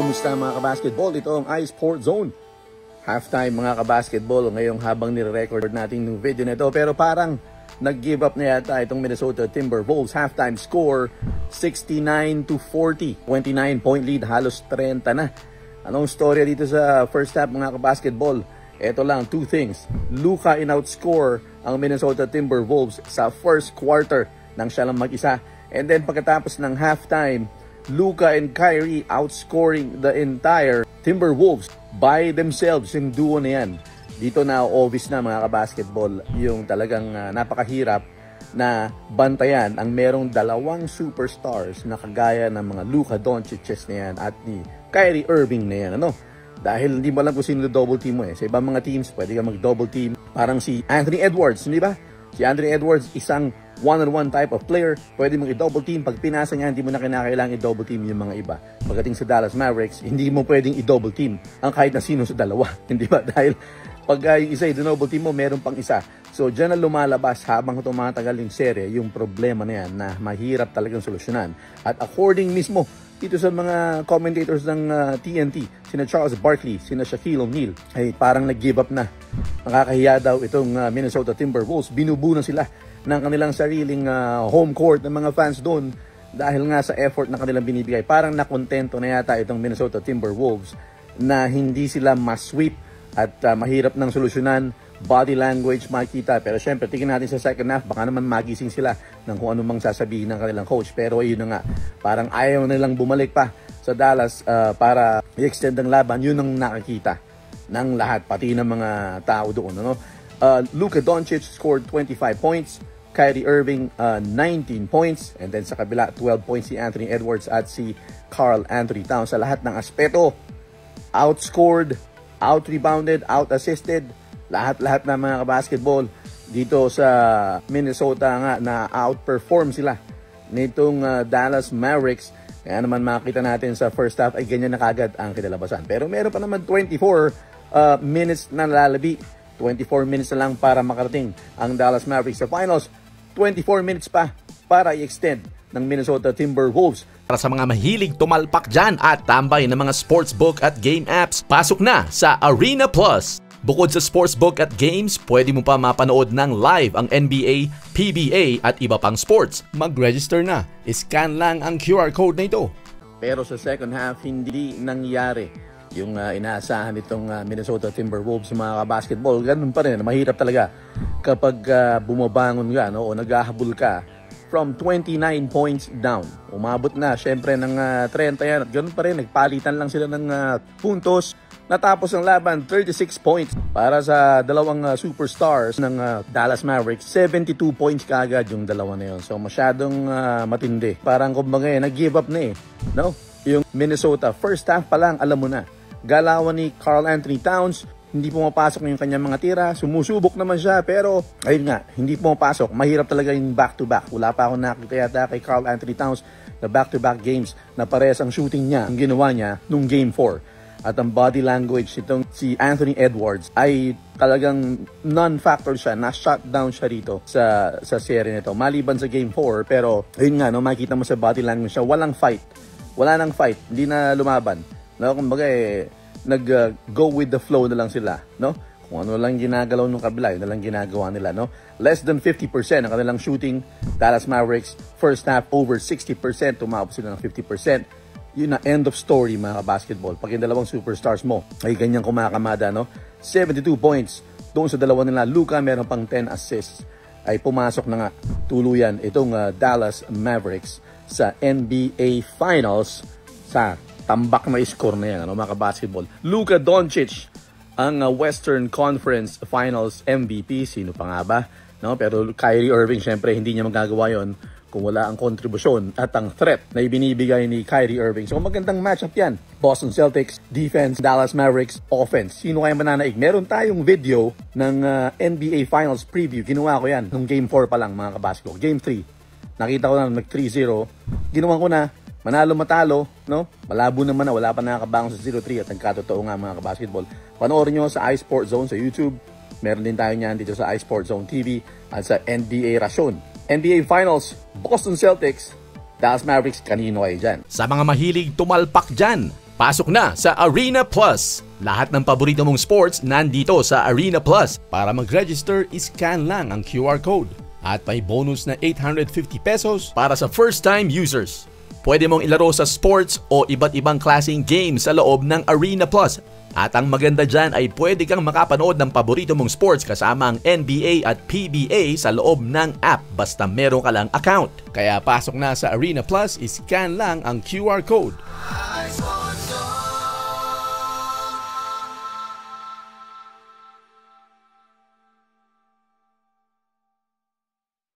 Kumusta mga kabasketball? Ito ang iSport Zone. Halftime mga kabasketball ngayong habang nire-record natin yung video na ito. Pero parang nag-give up na yata itong Minnesota Timberwolves. Halftime score 69-40. 29-point lead, halos 30 na. Anong storya dito sa first half mga kabasketball? Ito lang, two things. Luka in-outscore ang Minnesota Timberwolves sa first quarter nang siya lang mag-isa. And then pagkatapos ng halftime, Luka and Kyrie outscoring the entire Timberwolves by themselves. Yung duo na yan. Dito na obvious na mga kabasketball yung talagang napakahirap na bantayan ang merong dalawang superstars na kagaya ng mga Luka Doncic na yan at ni Kyrie Irving na yan. Ano? Dahil hindi mo alam kung sino double team mo eh. Sa ibang mga teams, pwede ka mag-double team. Parang si Anthony Edwards, hindi ba? Si Anthony Edwards, isang one-on-one type of player. Pwede mong i-double team. Pag pinasa niya, hindi mo na kinakailangan i-double team yung mga iba. Pagdating sa Dallas Mavericks, hindi mo pwedeng i-double team ang kahit na sino sa dalawa. Hindi ba? Dahil pag yung isa i-double team mo, meron pang isa. So, dyan na lumalabas habang tumatagal yung serye, yung problema na yan na mahirap talagang solusyonan. At according mismo dito sa mga commentators ng TNT, sina Charles Barkley, sina Shaquille O'Neal, ay parang nag-give up na. Nakakahiya daw itong Minnesota Timberwolves. Binubunan sila ng kanilang sariling home court ng mga fans doon dahil nga sa effort na kanilang binibigay. Parang nakontento na yata itong Minnesota Timberwolves na hindi sila ma-sweep at mahirap ng solusyonan. Body language makikita. Pero syempre, tingnan natin sa second half, baka naman magising sila ng kung ano mang sasabihin ng kanilang coach. Pero ayun na nga, parang ayaw nilang bumalik pa sa Dallas para i-extend ang laban. Yun ang nakakita ng lahat, pati ng mga tao doon. Ano? Luka Doncic scored 25 points. Kyrie Irving 19 points. And then sa kabila, 12 points si Anthony Edwards at si Karl Anthony Towns. Sa lahat ng aspeto, outscored, out-rebounded, out-assisted, lahat-lahat ng mga basketball dito sa Minnesota nga na outperform sila nitong Dallas Mavericks. Kaya naman makita natin sa first half ay ganyan na kagad ang kinalabasan. Pero meron pa naman 24 minutes na lalabi. 24 minutes na lang para makarating ang Dallas Mavericks sa finals. 24 minutes pa para i-extend ng Minnesota Timberwolves. Para sa mga mahilig tumalpak dyan at tambay ng mga sportsbook at game apps, pasok na sa Arena Plus. Bukod sa sportsbook at games, pwede mo pa mapanood ng live ang NBA, PBA at iba pang sports. Mag-register na. Scan lang ang QR code na ito. Pero sa second half, hindi nangyari yung inaasahan nitong Minnesota Timberwolves sa mga basketball. Ganun pa rin. Mahirap talaga kapag bumabangon ka o naghahabol ka from 29 points down. Umabot na syempre ng 30 yan. At ganun pa rin. Nagpalitan lang sila ng puntos. Natapos ang laban, 36 points para sa dalawang superstars ng Dallas Mavericks. 72 points kaagad yung dalawa na yun. So masyadong matindi. Parang kumbaga nag-give up na eh. No? Yung Minnesota, first half pa lang, alam mo na. Galawan ni Karl Anthony Towns, hindi pumapasok yung kanyang mga tira. Sumusubok naman siya, pero ayun nga, hindi pumapasok. Mahirap talaga yung back-to-back. Wala pa akong nakita yata kay Karl Anthony Towns na back-to-back games na parehas ang shooting niya, ang ginawa niya nung Game 4. At ang body language itong si Anthony Edwards ay talagang non-factor siya. Na-shutdown siya rito sa serie nito. Maliban sa Game 4, pero ayun nga, no, makikita mo sa body language siya, walang fight. Wala nang fight. Hindi na lumaban. No, kumbaga nag-go with the flow na lang sila. No? Kung ano lang ginagalaw ng kabila, yun na lang ginagawa nila. No? Less than 50% ang kanilang shooting. Dallas Mavericks, first half over 60%. Tumabot sila ng 50%. Yun na, end of story mga basketball. Pag yung dalawang superstars mo ay ganyang kumakamada, no? 72 points doon sa dalawa nila. Luka meron pang 10 assists. Ay pumasok na nga tuluyan itong Dallas Mavericks sa NBA Finals sa tambak na score na yan, ano, mga basketball. Luka Doncic ang Western Conference Finals MVP. Sino pa nga ba? No? Pero Kyrie Irving, syempre, hindi niya magagawa yon kung wala ang kontribusyon at ang threat na ibinibigay ni Kyrie Irving. So magandang matchup yan. Boston Celtics, defense, Dallas Mavericks, offense. Sino kaya mananaig? Meron tayong video ng NBA Finals preview. Ginawa ko yan nung Game 4 pa lang mga kabasketball. Game 3, nakita ko na nag 3-0. Ginawa ko na, manalo matalo, no? Malabo naman na, wala pa nakakabangon sa 0-3 at nagkatotoo nga mga kabasketball. Panoorin nyo sa iSport Zone sa YouTube. Meron din tayo niyan dito sa iSport Zone TV at sa NBA Rason. NBA Finals, Boston Celtics, Dallas Mavericks, kanino kayo dyan? Sa mga mahilig tumalpak dyan, Pasok na sa Arena Plus! Lahat ng paborito mong sports nandito sa Arena Plus. Para mag-register, iscan lang ang QR code. At may bonus na 850 pesos para sa first-time users. Pwede mong ilaro sa sports o iba't ibang klaseng games sa loob ng Arena Plus. At ang maganda dyan ay pwede kang makapanood ng paborito mong sports kasama ang NBA at PBA sa loob ng app basta meron ka lang account. Kaya pasok na sa Arena Plus, iscan lang ang QR code.